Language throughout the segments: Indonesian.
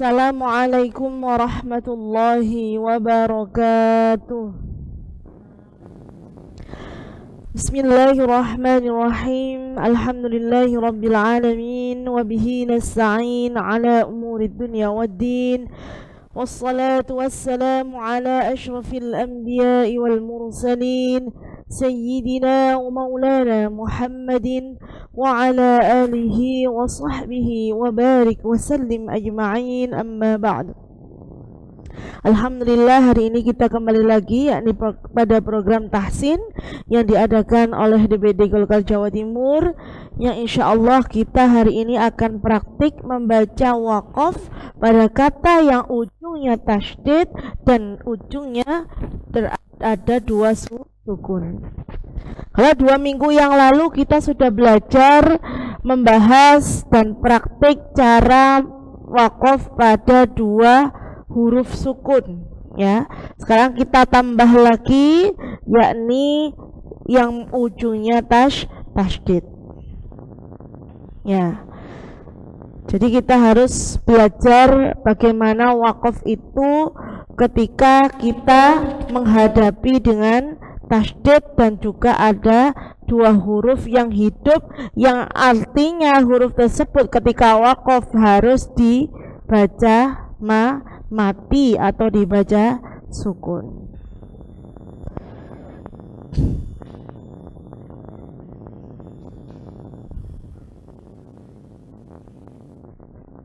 Assalamualaikum warahmatullahi wabarakatuh. Bismillahirrahmanirrahim. Alhamdulillahi rabbil alamin. Wabihi nasta'in ala umuri dunya waddin. Wassalatu wassalamu ala ashrafil anbiya'i wal mursalin Sayyidina wa maulana Muhammadin wa ala alihi wa sahbihi wa barik wa sallim ajma'in, amma ba'd. Alhamdulillah, hari ini kita kembali lagi yakni pada program tahsin yang diadakan oleh DPD Golkar Jawa Timur, yang insya Allah kita hari ini akan praktik membaca waqaf pada kata yang ujungnya tasydid dan ujungnya ada dua sukun. Kalau 2 minggu yang lalu kita sudah belajar membahas dan praktik cara waqaf pada 2 huruf sukun, ya. Sekarang kita tambah lagi, yakni yang ujungnya tasydid, ya. Jadi kita harus belajar bagaimana waqaf itu ketika kita menghadapi dengan tasydid dan juga ada 2 huruf yang hidup, yang artinya huruf tersebut ketika waqaf harus dibaca mati atau dibaca sukun.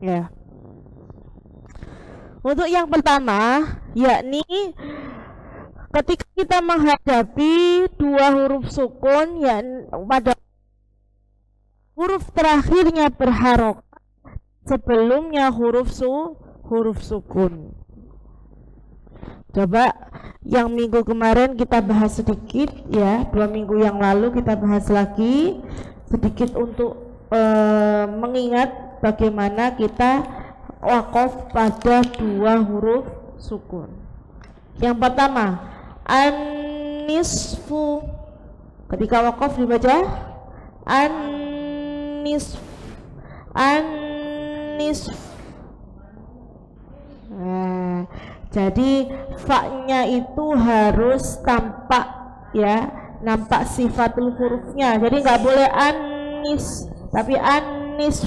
Ya. Untuk yang pertama, yakni ketika kita menghadapi 2 huruf sukun yang pada huruf terakhirnya berharokat sebelumnya huruf sukun. Coba yang minggu kemarin kita bahas sedikit, ya. 2 minggu yang lalu kita bahas lagi sedikit untuk mengingat bagaimana kita waqaf pada 2 huruf sukun. Yang pertama, an-nisfu. Ketika waqaf dibaca an-nisf. Nah, jadi fa-nya itu harus tampak, ya, nampak sifatul hurufnya. Jadi nggak boleh anis, tapi anis.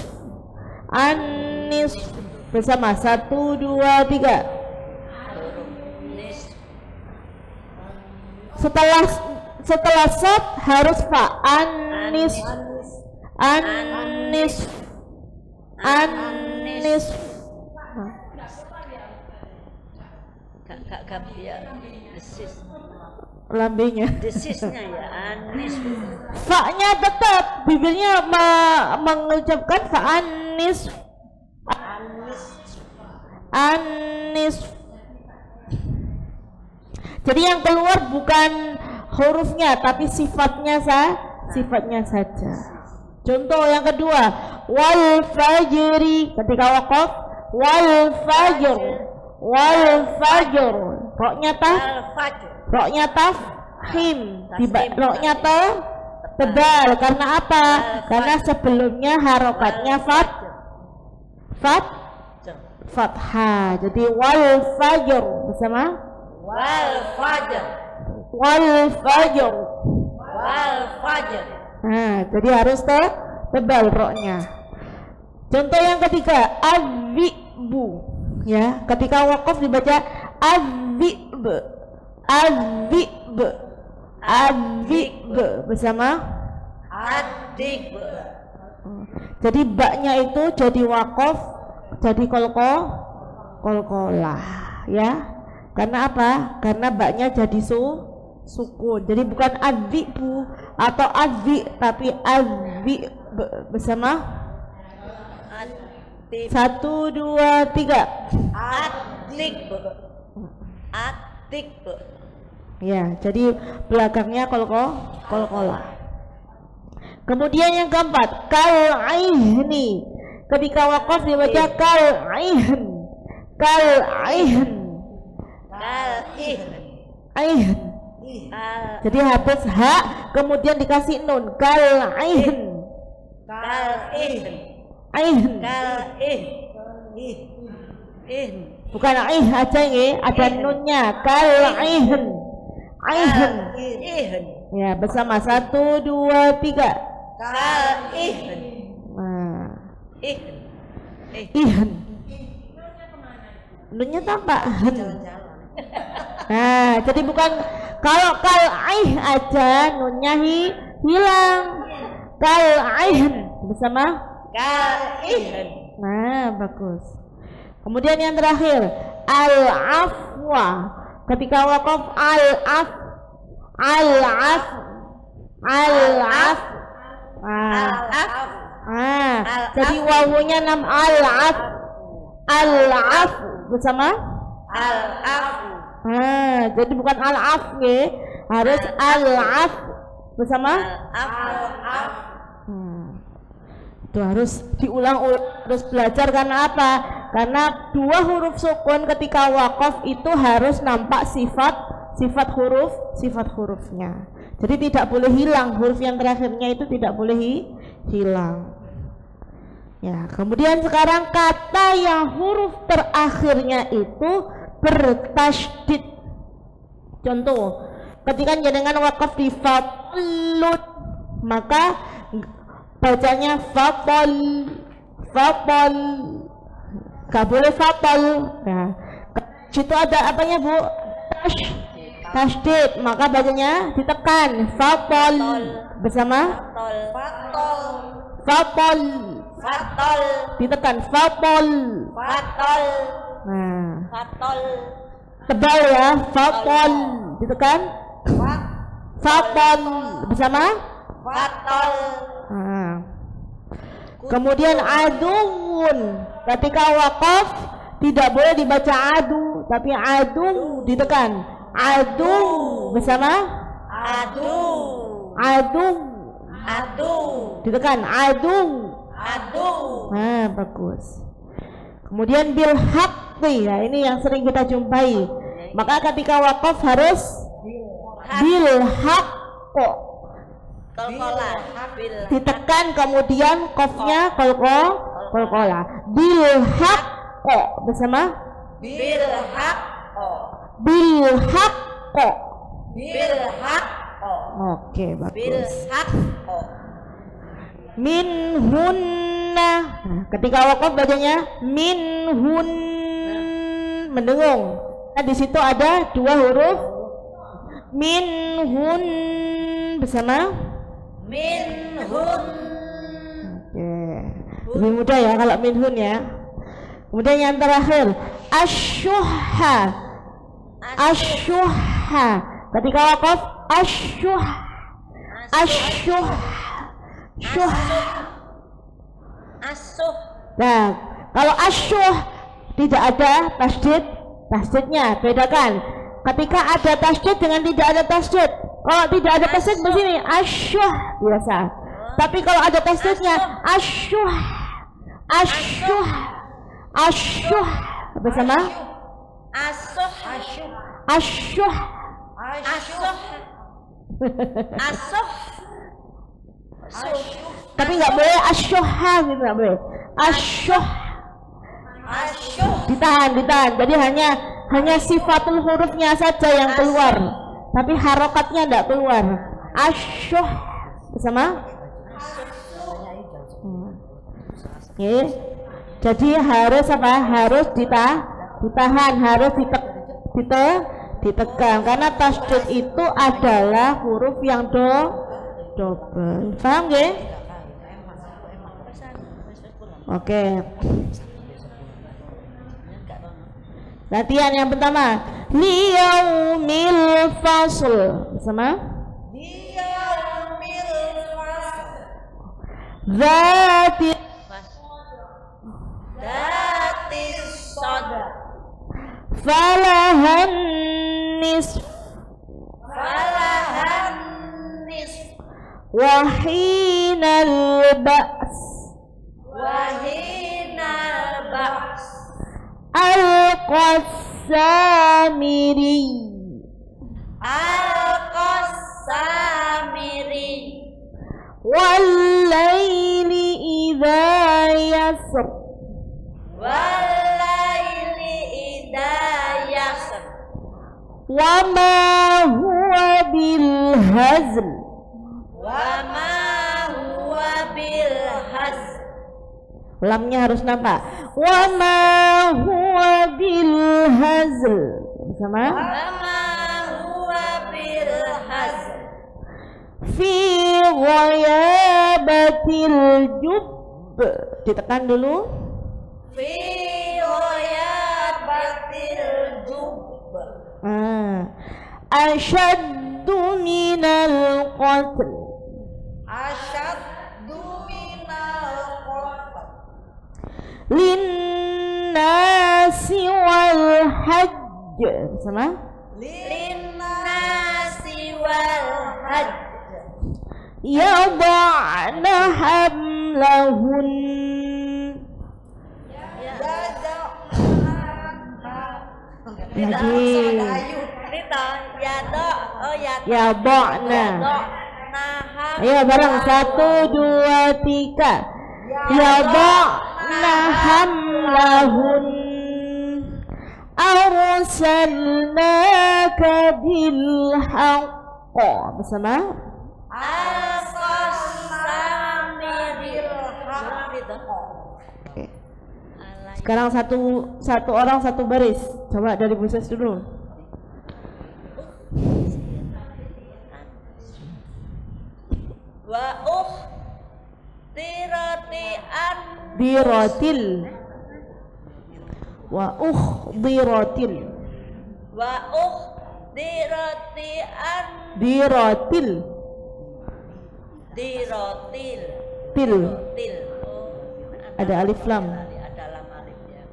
Bersama 1, 2, 3. Setelah sod harus fa. Anis. Kak ya, desis. Lambenya. Desisnya ya, anis. Fa-nya tetap, bibirnya mengucapkan fa anis. Jadi yang keluar bukan hurufnya tapi sifatnya saja. Contoh yang kedua, wal fajri. Ketika waqaf wal fajr. Roknya tafkhim, roknya tebal. Karena apa? Karena sebelumnya harokatnya fathah. Jadi wal fajr bersama wal fajr. Nah, jadi harus tebal roknya. Contoh yang ketiga, adzibu, ya. Ketika waqaf dibaca adzib bersama adik. Jadi baknya itu jadi waqaf, jadi kolkolah, ya. Karena apa? Karena baknya jadi sukun. Jadi bukan adzibu atau adzi, tapi adzi bersama 1, 2, 3. Adik. Ya, jadi belakangnya kolkolah. Kemudian yang keempat, kal aihni. Ketika waqaf dibaca kal aihin. Jadi habis ha, kemudian dikasih nun, kal aihin. Bukan ih aja nggih, ada nunnya. Kal ihan. Ihan. Ya, bersama 1 2 3. Kal ihan. Nah. Ihan. Nunnya tampak hen. Nah, jadi bukan kalau kal ih aja nunnya hilang. Kal ihan bersama Kal ihan. nah, bagus. Kemudian yang terakhir al-afwa. Ketika waqaf al-af. Jadi wawunya 6 al-af. Al-af bersama Al-af. jadi bukan al-af nggih, harus al-af bersama Al-af. Itu harus diulang-ulang, harus belajar. Karena apa? Karena 2 huruf sukun ketika waqaf itu harus nampak sifat hurufnya. Jadi tidak boleh hilang, huruf yang terakhirnya itu tidak boleh hilang. Ya, kemudian sekarang kata yang huruf terakhirnya itu bertasydid. Contoh, ketika jenengan waqaf di falut, maka bacanya fapol, gak boleh fapol. Nah, situ ada apanya Bu? Tasydid, maka bacanya ditekan fapol bersama fapol, ditekan fapol. Nah, tebal ya, fapol, ditekan fapol bersama. Nah. Kemudian aduun, ketika waqaf tidak boleh dibaca adu, tapi adu ditekan. Adu bersama adu ditekan adu. Nah, bagus. Kemudian bil haqqi, ya ini yang sering kita jumpai. Maka ketika waqaf harus bil haqqi, ditekan, kemudian qafnya qalqalah. Bil haqqi bersama bil haqqi. Oke, bagus. Minhunna. Nah, ketika waqaf bacanya minhun, mendengung. Nah, di situ ada 2 huruf minhun bersama minhun. Oke, lebih mudah ya kalau minhun ya. Kemudian yang terakhir asyuhha. Ketika waqaf asyuh. Nah, kalau asyuh tidak ada tasydidnya, bedakan. Ketika ada tasydid dengan tidak ada tasydid. Kalau tidak ada tasydid begini asyuh biasa. Tapi kalau ada tasydidnya asyuh bersama asyuh. Tapi nggak boleh asyuha gitu, nggak boleh. Asyuh. Ditahan. Jadi hanya sifatul hurufnya saja yang keluar, tapi harokatnya tidak keluar. Asyuh bersama. Oke. Jadi harus apa? Harus ditahan, harus ditekan. Karena tasydid itu adalah huruf yang double. Paham nggih? Oke. Latihan yang pertama, liyaumil fasl. Sama? Liyaumil fasl. Zati sadr. Falahan nisf. Wahinal ba's. Al-Qassamiri. Wal-laili idza yasr. Wal-laili wa ma huwa bil hazl. Wa ma huwa bil hazl. Lamnya harus nampak. Wa ma huwa bil hazl. Bersama. Wa ma huwa bil hazl. Fi ghayabatil jub. Ditekan dulu. Fi ghayabatil jub. Ashaddu minal qatl. Asyaddu minal qatl. Linnasi wal hajj. Bersama. Linnasi wal hajj. Yada'na hamlahun. Lagi. Rita, yado, oh yado. Yada'na. Nah, Ayo bareng 1, 2, 3. Yada'na hamlahun. Arsalnaka bil haqq. Bersama. Oke. Sekarang satu orang satu baris. Coba dari Buses dulu. Wa tiratian Diratil. Wa diratil. wa diratian Diratil. dirotil Til. til. Ada alif lam. Ada lam alif ya.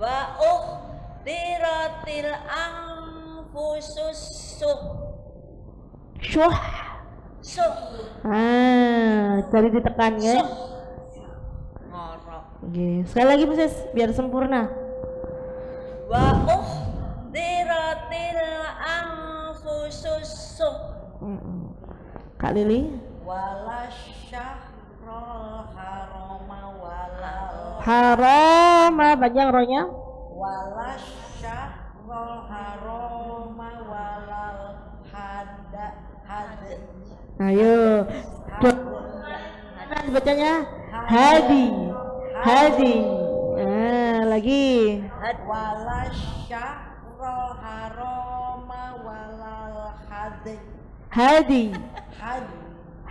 Wa diratil anfusus Syuh. suh Cari ditekan ya. ngorok. Oke. Sekali lagi Buses biar sempurna. Wa diratil anfusus Kak Lili. walasyahrul harama walal Harama panjang rohnya. walasyahrul harama walal Ayo. Bacanya hadi. Hadi. Lagi. walasyahrul harama walal Hadi.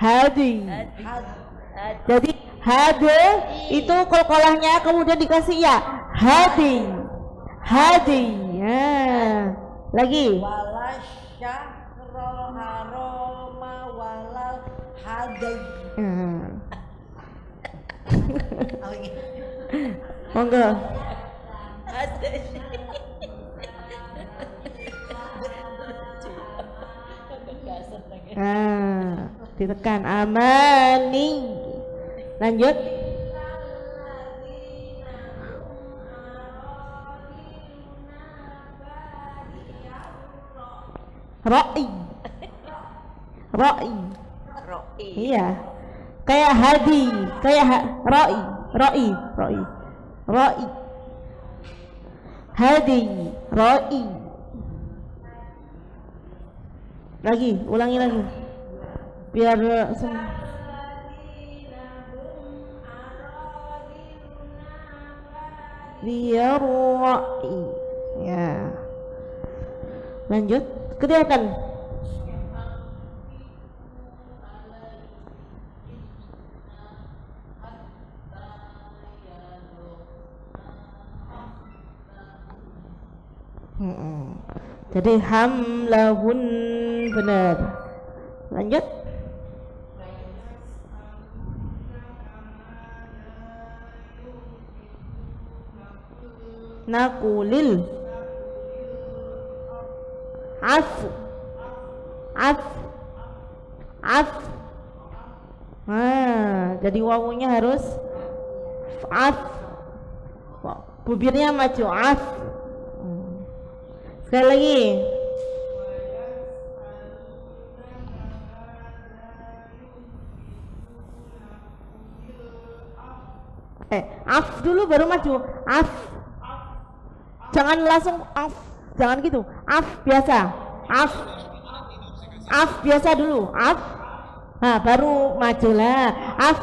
Hadi. Jadi hadi itu kolkolahnya kemudian dikasih ya. Hadi. Hadi. Lagi. walasyahrul harama walal Monggo. Ditekan amani. Lanjut. Ra'i. Ra'i. Iya. Kayak hadi, kayak ra'i, ra'i, ra'i. Ra'i. Hadi, ra'i. Lagi, ulangi lagi. Biar biar ra'i. Ya. Lanjut, kelihatan. Jadi hamlahun benar. Lanjut. Nakulil afu afu afu. Jadi wawunya harus af. Bibirnya maju af. Sekali lagi. Af dulu baru maju. Af. Jangan langsung af. jangan gitu. Af biasa. Af biasa dulu. Af. Nah, baru majulah. Af.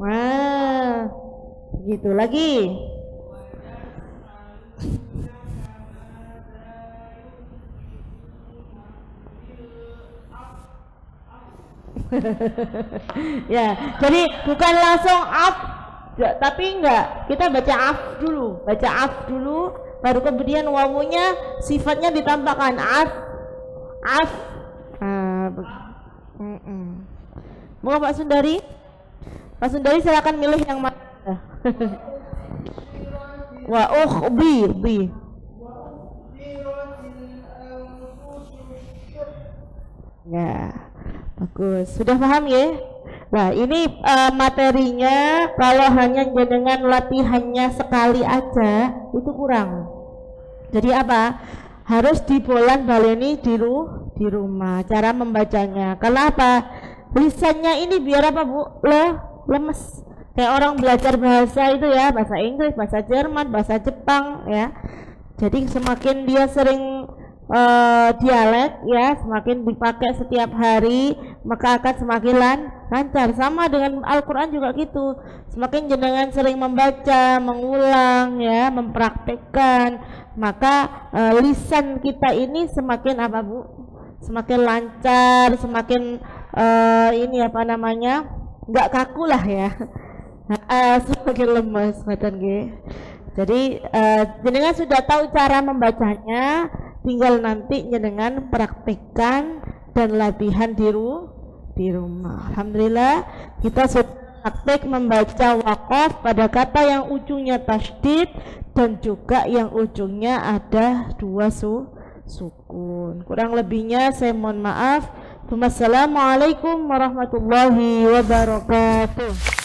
Nah, gitu lagi. Ya, jadi bukan langsung af, tapi enggak, kita baca af dulu, baru kemudian wawunya sifatnya ditambahkan af. Mau Pak Sundari? Pak Sundari silakan milih yang mana. Wa bi. Ya. Bagus, sudah paham ya? Nah ini materinya kalau hanya dengan latihannya sekali aja itu kurang. Jadi apa? Harus dibolan baleni di rumah cara membacanya. Karena apa? Lisannya ini biar apa Bu? Lemes. Kayak orang belajar bahasa itu ya, bahasa Inggris, bahasa Jerman, bahasa Jepang ya. Jadi semakin dia sering dialek ya, semakin dipakai setiap hari maka akan semakin lancar. Sama dengan Al-Quran juga gitu, semakin jenengan sering membaca, mengulang ya, mempraktekkan, maka lisan kita ini semakin apa Bu? Semakin lancar, semakin ini apa namanya, nggak kaku lah ya. Semakin lemas macam gitu. Jadi jenengan sudah tahu cara membacanya, tinggal nanti jenengan praktekkan dan latihan di rumah. Alhamdulillah kita sudah praktek membaca waqaf pada kata yang ujungnya tasydid dan juga yang ujungnya ada 2 sukun. Kurang lebihnya saya mohon maaf. Wassalamualaikum warahmatullahi wabarakatuh.